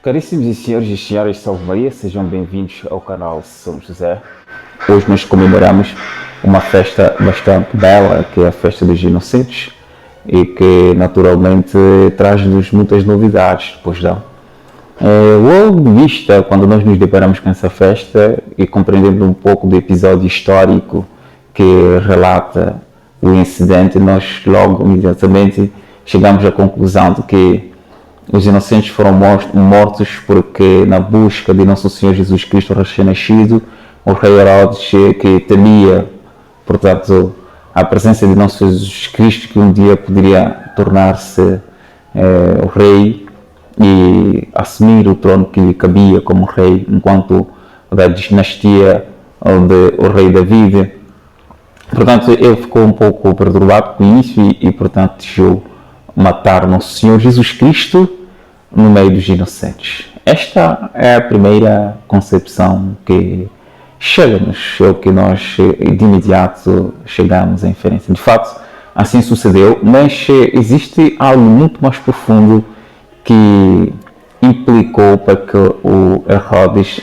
Caríssimos senhores e senhoras, salve Maria, sejam bem-vindos ao canal São José. Hoje nós comemoramos uma festa bastante bela, que é a Festa dos Inocentes, e que naturalmente traz-nos muitas novidades, pois não. Logo de vista, quando nós nos deparamos com essa festa e compreendendo um pouco do episódio histórico que relata o incidente, nós logo imediatamente chegamos à conclusão de que os inocentes foram mortos porque, na busca de Nosso Senhor Jesus Cristo recém-nascido, o rei Herodes, que temia, portanto, a presença de Nosso Jesus Cristo, que um dia poderia tornar-se o rei e assumir o trono que lhe cabia como rei, enquanto da dinastia do rei David. Portanto, ele ficou um pouco perturbado com isso e portanto, desejou matar Nosso Senhor Jesus Cristo no meio dos inocentes. Esta é a primeira concepção que chega-nos, é o que nós de imediato chegamos à inferência. De fato, assim sucedeu, mas existe algo muito mais profundo que implicou para que o Herodes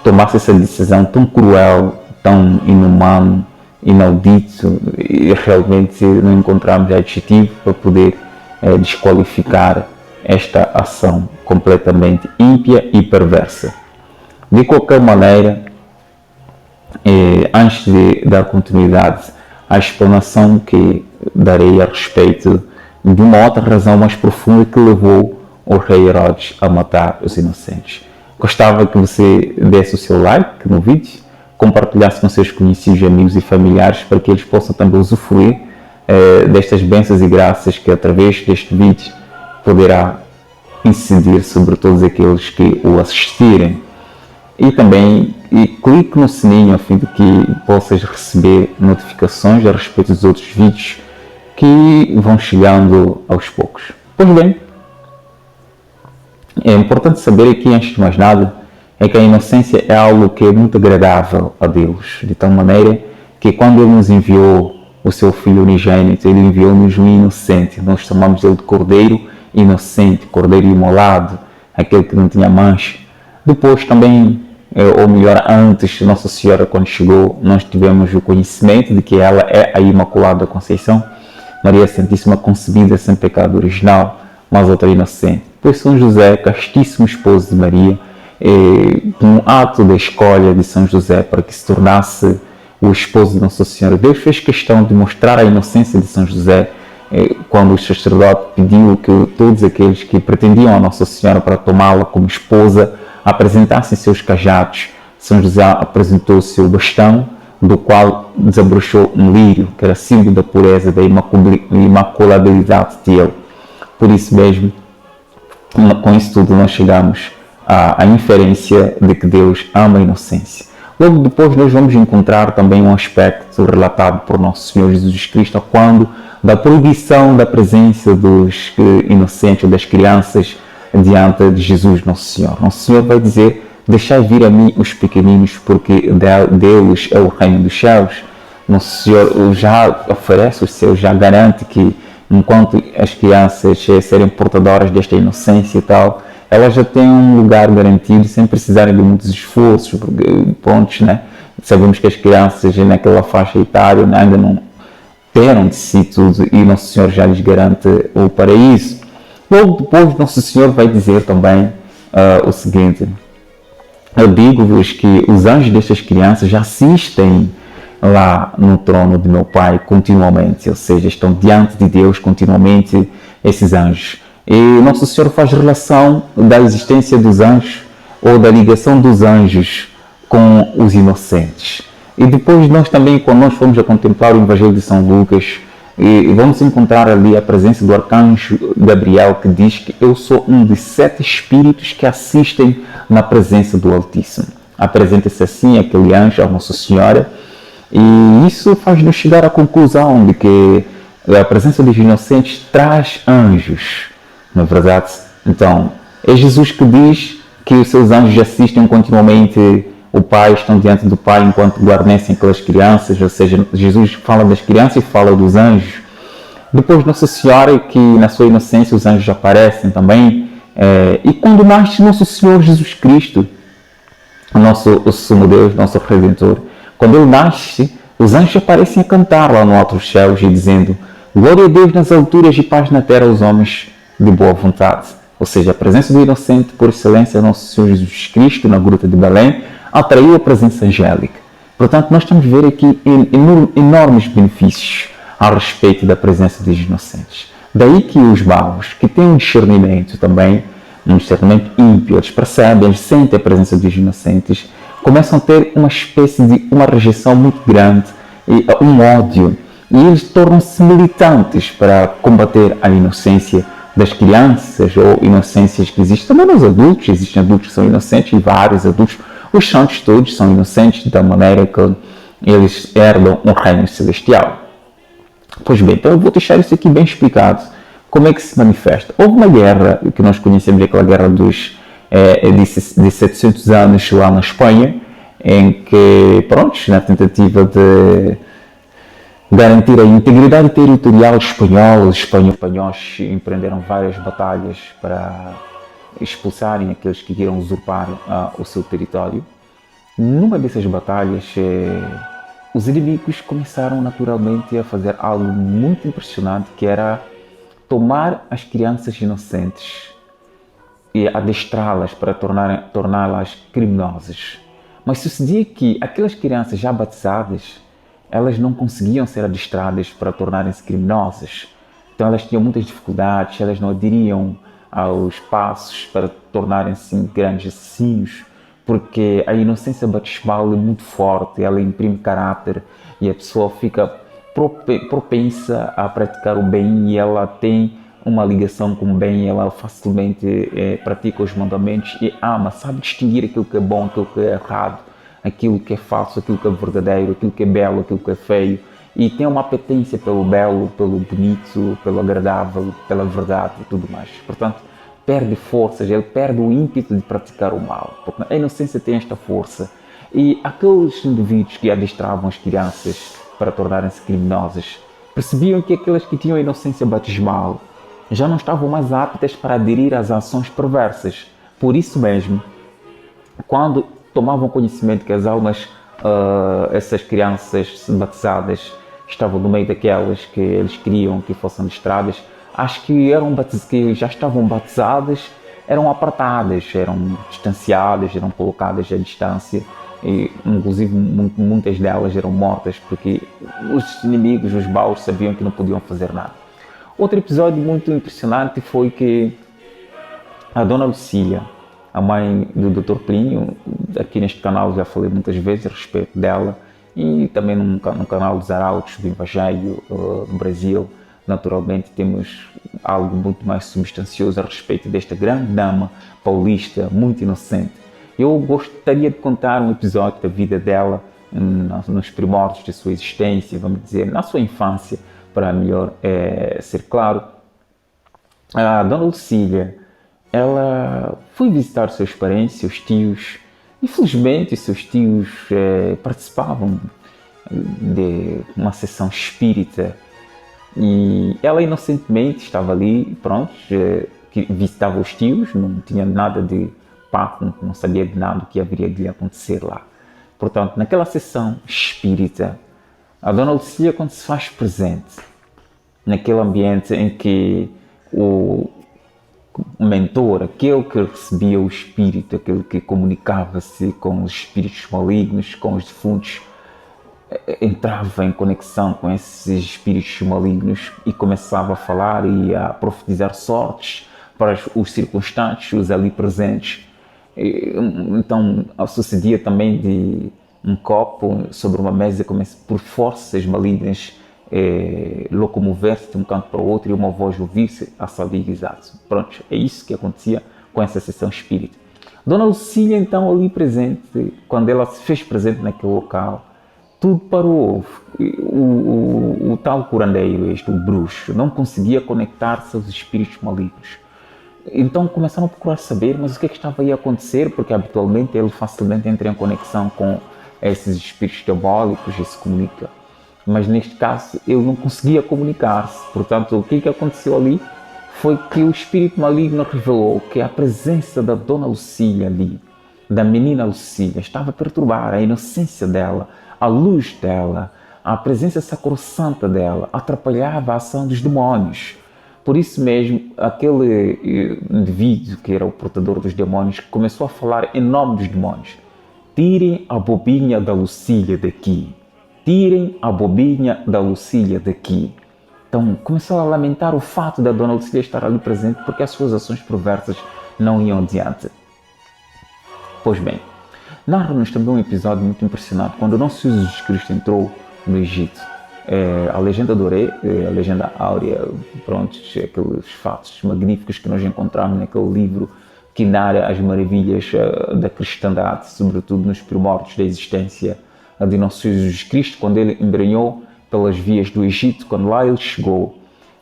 tomasse essa decisão tão cruel, tão inumano, inaudito, e realmente não encontramos adjetivo para poder desqualificar esta ação completamente ímpia e perversa. De qualquer maneira, antes de dar continuidade à explanação que darei a respeito de uma outra razão mais profunda que levou o rei Herodes a matar os inocentes, gostava que você desse o seu like no vídeo, compartilhasse com seus conhecidos, amigos e familiares para que eles possam também usufruir destas bênçãos e graças que através deste vídeo poderá incidir sobre todos aqueles que o assistirem. E também clique no sininho a fim de que possas receber notificações a respeito dos outros vídeos que vão chegando aos poucos. Pois bem, é importante saber aqui, antes de mais nada, é que a inocência é algo que é muito agradável a Deus, de tal maneira que quando Ele nos enviou o seu Filho unigênito, Ele enviou-nos um inocente. Nós chamamos Ele de Cordeiro inocente, Cordeiro imolado, aquele que não tinha mancha. Depois também, ou melhor, antes, Nossa Senhora, quando chegou, nós tivemos o conhecimento de que ela é a Imaculada Conceição, Maria Santíssima concebida sem pecado original, mas outra inocente. Pois São José, castíssimo esposo de Maria, um ato da escolha de São José para que se tornasse o esposo de Nossa Senhora, Deus fez questão de mostrar a inocência de São José quando o sacerdote pediu que todos aqueles que pretendiam a Nossa Senhora para tomá-la como esposa apresentassem seus cajados. São José apresentou o seu bastão, do qual desabrochou um lírio, que era símbolo da pureza, da imaculabilidade de ele. Por isso mesmo, com isso tudo, nós chegamos à inferência de que Deus ama a inocência. Logo depois nós vamos encontrar também um aspecto relatado por Nosso Senhor Jesus Cristo quando da proibição da presença dos inocentes, das crianças, diante de Jesus Nosso Senhor. Nosso Senhor vai dizer: deixai vir a mim os pequeninos, porque deles é o reino dos céus. Nosso Senhor já oferece o seu, já garante que enquanto as crianças serem portadoras desta inocência e tal, elas já têm um lugar garantido sem precisarem de muitos esforços, pontos, né? Sabemos que as crianças naquela faixa etária ainda não terão de si tudo e Nosso Senhor já lhes garante o paraíso. Logo depois, Nosso Senhor vai dizer também o seguinte: eu digo-vos que os anjos destas crianças já assistem lá no trono de meu Pai continuamente, ou seja, estão diante de Deus continuamente esses anjos. E Nosso Senhor faz relação da existência dos anjos ou da ligação dos anjos com os inocentes. E depois nós também, quando nós formos a contemplar o Evangelho de São Lucas, vamos encontrar ali a presença do arcanjo Gabriel, que diz que eu sou um dos 7 espíritos que assistem na presença do Altíssimo. Apresenta-se assim aquele anjo a Nossa Senhora, e isso faz-nos chegar à conclusão de que a presença dos inocentes traz anjos, não é verdade? Então, é Jesus que diz que os seus anjos assistem continuamente o Pai, estão diante do Pai enquanto guarnecem aquelas crianças, ou seja, Jesus fala das crianças e fala dos anjos. Depois Nossa Senhora, que na sua inocência os anjos aparecem também, E quando nasce nosso Senhor Jesus Cristo, o sumo Deus, nosso Redentor, quando ele nasce, os anjos aparecem a cantar lá no alto dos céus e dizendo: glória a Deus nas alturas e paz na terra aos homens de boa vontade. Ou seja, a presença do inocente por excelência, nosso Senhor Jesus Cristo, na gruta de Belém, atraiu a presença angélica. Portanto, nós estamos a ver aqui enormes benefícios a respeito da presença dos inocentes. Daí que os maus, que têm um discernimento também, um discernimento ímpio, eles percebem, eles sentem a presença dos inocentes, começam a ter uma espécie de uma rejeição muito grande, um ódio, e eles tornam-se militantes para combater a inocência das crianças ou inocências que existem também nos adultos. Existem adultos que são inocentes e vários adultos. Os santos todos são inocentes da maneira que eles herdam um reino celestial. Pois bem, então eu vou deixar isso aqui bem explicado. Como é que se manifesta? Houve uma guerra que nós conhecemos, aquela guerra de 700 anos lá na Espanha, em que, pronto, na tentativa de garantir a integridade territorial espanhola, os espanhóis empreenderam várias batalhas para expulsarem aqueles que queriam usurpar o seu território. Numa dessas batalhas, os inimigos começaram naturalmente a fazer algo muito impressionante, que era tomar as crianças inocentes e adestrá-las para torná-las criminosas. Mas sucedia que aquelas crianças já batizadas, elas não conseguiam ser adestradas para tornarem-se criminosas. Então elas tinham muitas dificuldades, elas não aderiam aos passos para tornarem-se grandes assassinos, porque a inocência batismal é muito forte, ela imprime caráter e a pessoa fica propensa a praticar o bem, e ela tem uma ligação com o bem, ela facilmente pratica os mandamentos e ama, sabe distinguir aquilo que é bom, aquilo que é errado, aquilo que é falso, aquilo que é verdadeiro, aquilo que é belo, aquilo que é feio, e tem uma apetência pelo belo, pelo bonito, pelo agradável, pela verdade e tudo mais. Portanto, perde forças, ele perde o ímpeto de praticar o mal, porque a inocência tem esta força. E aqueles indivíduos que adestravam as crianças para tornarem-se criminosas percebiam que aquelas que tinham a inocência batismal já não estavam mais aptas para aderir às ações perversas. Por isso mesmo, quando tomavam conhecimento que as almas, essas crianças batizadas, estavam no meio daquelas que eles queriam que fossem adestradas, as que já estavam batizadas eram apartadas, eram distanciadas, eram colocadas à distância, e inclusive muitas delas eram mortas porque os inimigos, os maus, sabiam que não podiam fazer nada. Outro episódio muito impressionante foi que a Dona Lucília, a mãe do Dr. Plínio, aqui neste canal já falei muitas vezes a respeito dela, e também no canal dos Arautos do Evangelho no Brasil, naturalmente temos algo muito mais substancioso a respeito desta grande dama paulista, muito inocente. Eu gostaria de contar um episódio da vida dela, nos primórdios de sua existência, vamos dizer, na sua infância, para melhor ser claro. A Dona Lucília, ela foi visitar seus parentes, seus tios. Infelizmente, seus tios participavam de uma sessão espírita e ela inocentemente estava ali, pronto, que visitava os tios, não tinha nada de papo, não sabia de nada o que haveria de acontecer lá. Portanto, naquela sessão espírita, a Dona Lucília, quando se faz presente naquele ambiente em que o mentor, aquele que recebia o espírito, aquele que comunicava-se com os espíritos malignos, com os defuntos, entrava em conexão com esses espíritos malignos e começava a falar e a profetizar sortes para os circunstantes, os ali presentes. Então sucedia também de um copo sobre uma mesa começa por forças malignas locomover-se de um canto para o outro e uma voz ouvir-se a salviguizar-se. Pronto, é isso que acontecia com essa sessão espírita. Dona Lucília, então, ali presente, quando ela se fez presente naquele local, tudo parou. O tal curandeiro, o bruxo, não conseguia conectar-se aos espíritos malignos. Então começaram a procurar saber, mas o que é que estava aí a acontecer, porque habitualmente ele facilmente entra em conexão com esses espíritos diabólicos e se comunica. Mas neste caso ele não conseguia comunicar-se. Portanto, o que aconteceu ali foi que o espírito maligno revelou que a presença da dona Lucília ali, da menina Lucília, estava a perturbar a inocência dela, a luz dela, a presença sacrossanta dela, atrapalhava a ação dos demônios. Por isso mesmo, aquele indivíduo que era o portador dos demônios começou a falar em nome dos demônios. Tirem a bobinha da Lucília daqui. Tirem a bobinha da Lucília daqui. Então, começou a lamentar o fato da dona Lucília estar ali presente porque as suas ações perversas não iam adiante. Pois bem, narra-nos também um episódio muito impressionante quando o nosso Senhor Jesus Cristo entrou no Egito. A legenda Doré, a legenda áurea, pronto, aqueles fatos magníficos que nós encontramos naquele livro que narra as maravilhas da cristandade, sobretudo nos primórdios da existência de nosso Senhor Jesus Cristo, quando ele embrenhou pelas vias do Egito, quando lá ele chegou,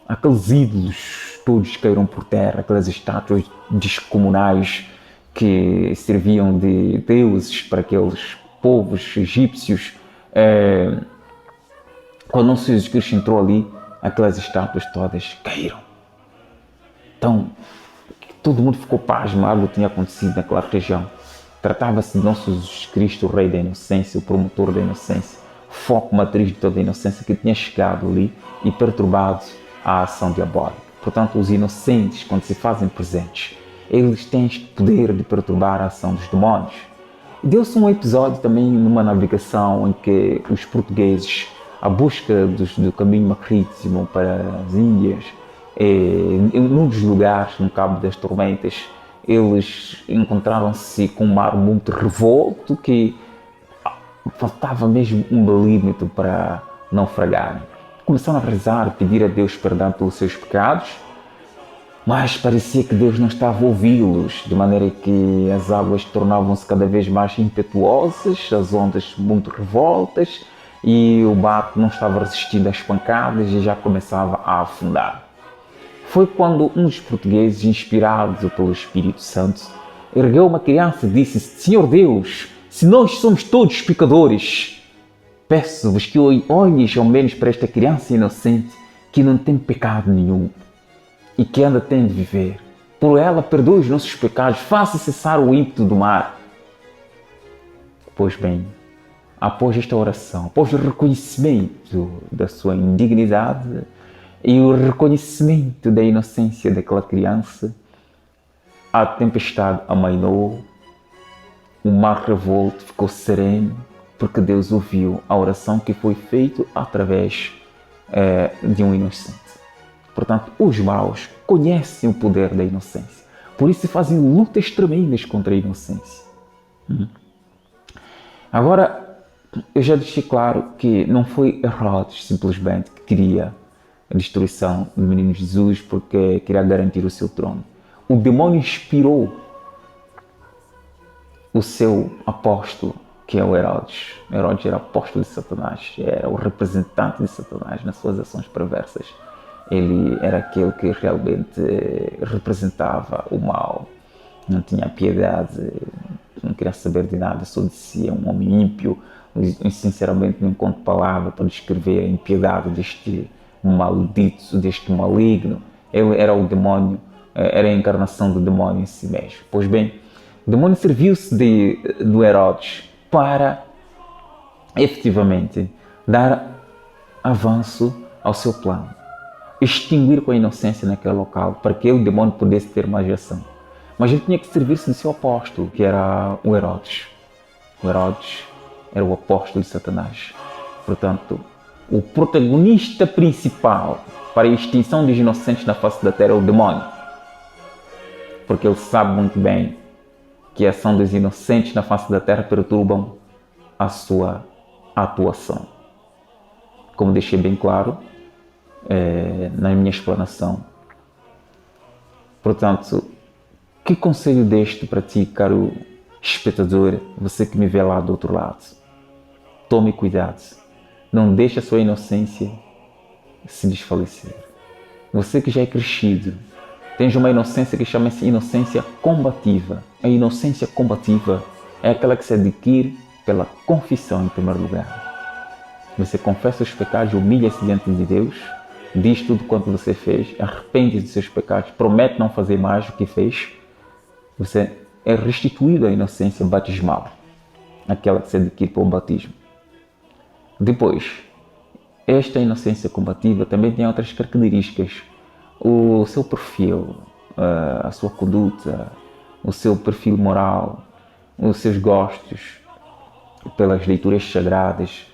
aqueles ídolos todos caíram por terra, aquelas estátuas descomunais que serviam de deuses para aqueles povos egípcios. Quando nosso Jesus Cristo entrou ali, aquelas estátuas todas caíram. Então, todo mundo ficou pasmo, algo tinha acontecido naquela região. Tratava-se de nosso Jesus Cristo, o Rei da Inocência, o promotor da inocência, foco matriz de toda a inocência, que tinha chegado ali e perturbado a ação diabólica. Portanto, os inocentes, quando se fazem presentes, eles têm este poder de perturbar a ação dos demônios. Deu-se um episódio também numa navegação em que os portugueses, à busca do caminho marítimo para as Índias, num dos lugares, no Cabo das Tormentas, eles encontraram-se com um mar muito revolto que faltava mesmo um milímetro para naufragarem. Começaram a rezar, a pedir a Deus perdão pelos seus pecados, mas parecia que Deus não estava a ouvi-los, de maneira que as águas tornavam-se cada vez mais impetuosas, as ondas muito revoltas, e o barco não estava resistindo às pancadas e já começava a afundar. Foi quando um dos portugueses, inspirado pelo Espírito Santo, ergueu uma criança e disse: Senhor Deus, se nós somos todos pecadores, peço-vos que olhes ao menos para esta criança inocente que não tem pecado nenhum e que ainda tem de viver. Por ela, perdoe os nossos pecados, faça cessar o ímpeto do mar. Pois bem, após esta oração, após o reconhecimento da sua indignidade e o reconhecimento da inocência daquela criança, a tempestade amainou, o mar revolto ficou sereno, porque Deus ouviu a oração que foi feita através de um inocente. Portanto, os maus conhecem o poder da inocência, por isso fazem lutas tremendas contra a inocência. Agora, eu já deixei claro que não foi Herodes simplesmente que queria a destruição do menino Jesus porque queria garantir o seu trono. O demônio inspirou o seu apóstolo, que é o Herodes. Herodes era apóstolo de Satanás, era o representante de Satanás nas suas ações perversas. Ele era aquele que realmente representava o mal, não tinha piedade, não queria saber de nada, só de si, é um homem ímpio. Eu, sinceramente, não encontro palavra para descrever a impiedade deste maldito, deste maligno. Ele era o demônio, era a encarnação do demônio em si mesmo. Pois bem, o demônio serviu-se do Herodes para, efetivamente, dar avanço ao seu plano, extinguir com a inocência naquele local, para que o demônio pudesse ter mais ação. Mas ele tinha que servir-se do seu apóstolo, que era o Herodes. O Herodes era o apóstolo de Satanás. Portanto, o protagonista principal para a extinção dos inocentes na face da terra é o demônio. Porque ele sabe muito bem que a ação dos inocentes na face da terra perturbam a sua atuação. Como deixei bem claro na minha explanação. Portanto, que conselho deste para ti, caro espectador, você que me vê lá do outro lado? Tome cuidado, não deixe a sua inocência se desfalecer. Você que já é crescido, tens uma inocência que chama-se inocência combativa. A inocência combativa é aquela que se adquire pela confissão em primeiro lugar. Você confessa os pecados, humilha-se diante de Deus diz tudo quanto você fez, arrepende dos seus pecados, promete não fazer mais o que fez, você é restituído à inocência batismal, aquela que se adquire pelo batismo. Depois, esta inocência combativa também tem outras características. O seu perfil, a sua conduta, o seu perfil moral, os seus gostos pelas leituras sagradas,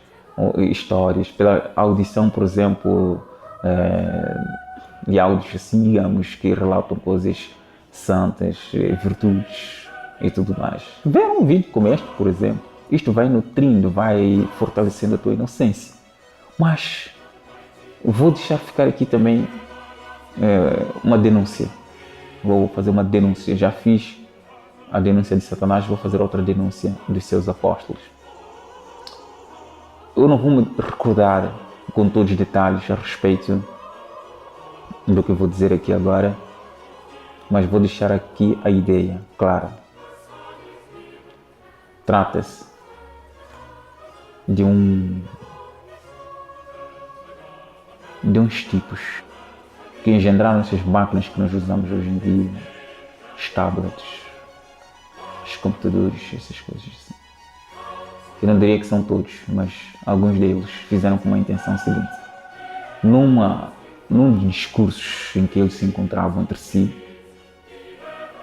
histórias, pela audição, por exemplo, de áudios assim, digamos, que relatam coisas santas, virtudes e tudo mais. Ver um vídeo como este, por exemplo, isto vai nutrindo, vai fortalecendo a tua inocência. Mas vou deixar ficar aqui também uma denúncia. Vou fazer uma denúncia. Já fiz a denúncia de Satanás, vou fazer outra denúncia dos seus apóstolos. Eu não vou me recordar com todos os detalhes a respeito do que vou dizer aqui agora, mas vou deixar aqui a ideia clara. Trata-se de uns tipos que engendraram essas máquinas que nós usamos hoje em dia, os tablets, os computadores, essas coisas assim. Eu não diria que são todos, mas alguns deles fizeram com uma intenção seguinte. Num discursos em que eles se encontravam entre si,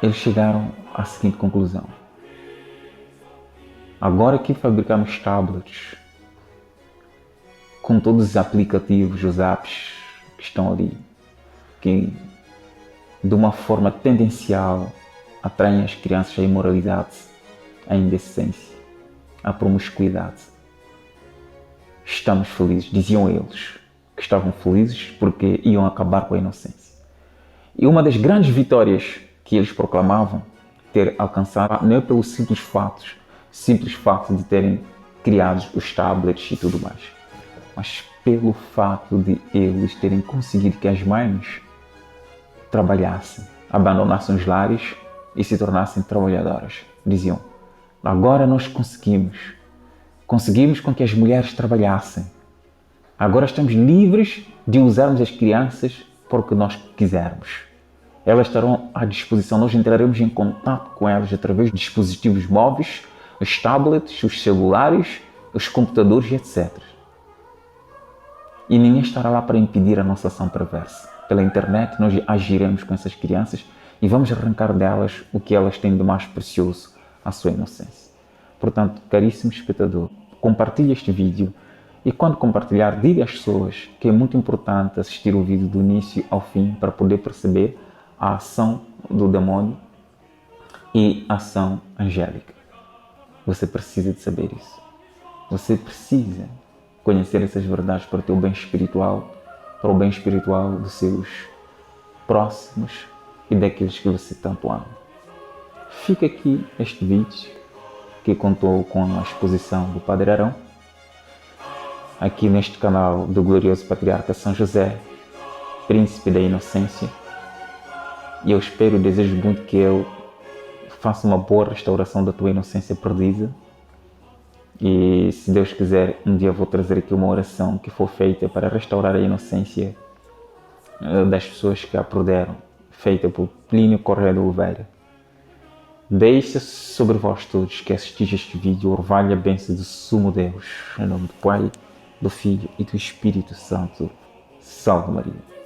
eles chegaram à seguinte conclusão. Agora que fabricamos tablets, com todos os aplicativos, os apps que estão ali, que de uma forma tendencial atraem as crianças à imoralidade, à indecência, à promiscuidade. Estamos felizes, diziam eles, que estavam felizes porque iam acabar com a inocência. E uma das grandes vitórias que eles proclamavam ter alcançado não é pelo simples fato de terem criado os tablets e tudo mais, mas pelo fato de eles terem conseguido que as mães trabalhassem, abandonassem os lares e se tornassem trabalhadoras. Diziam, agora nós conseguimos com que as mulheres trabalhassem. Agora estamos livres de usarmos as crianças para o que nós quisermos. Elas estarão à disposição, nós entraremos em contato com elas através de dispositivos móveis, os tablets, os celulares, os computadores, etc. E ninguém estará lá para impedir a nossa ação perversa. Pela internet nós agiremos com essas crianças e vamos arrancar delas o que elas têm de mais precioso, a sua inocência. Portanto, caríssimo espectador, compartilhe este vídeo e quando compartilhar, diga às pessoas que é muito importante assistir o vídeo do início ao fim para poder perceber a ação do demônio e a ação angélica. Você precisa de saber isso. Você precisa conhecer essas verdades para o teu bem espiritual, para o bem espiritual dos seus próximos e daqueles que você tanto ama. Fica aqui este vídeo que contou com a exposição do Padre Arão, aqui neste canal do glorioso Patriarca São José, Príncipe da Inocência. E eu espero e desejo muito que eu faça uma boa restauração da tua inocência perdida. E se Deus quiser, um dia vou trazer aqui uma oração que for feita para restaurar a inocência das pessoas que a perderam, feita por Plínio Correia de Oliveira. Deixe sobre vós todos que assistis este vídeo o orvalho e a bênção do sumo Deus, em nome do Pai, do Filho e do Espírito Santo. Salve Maria.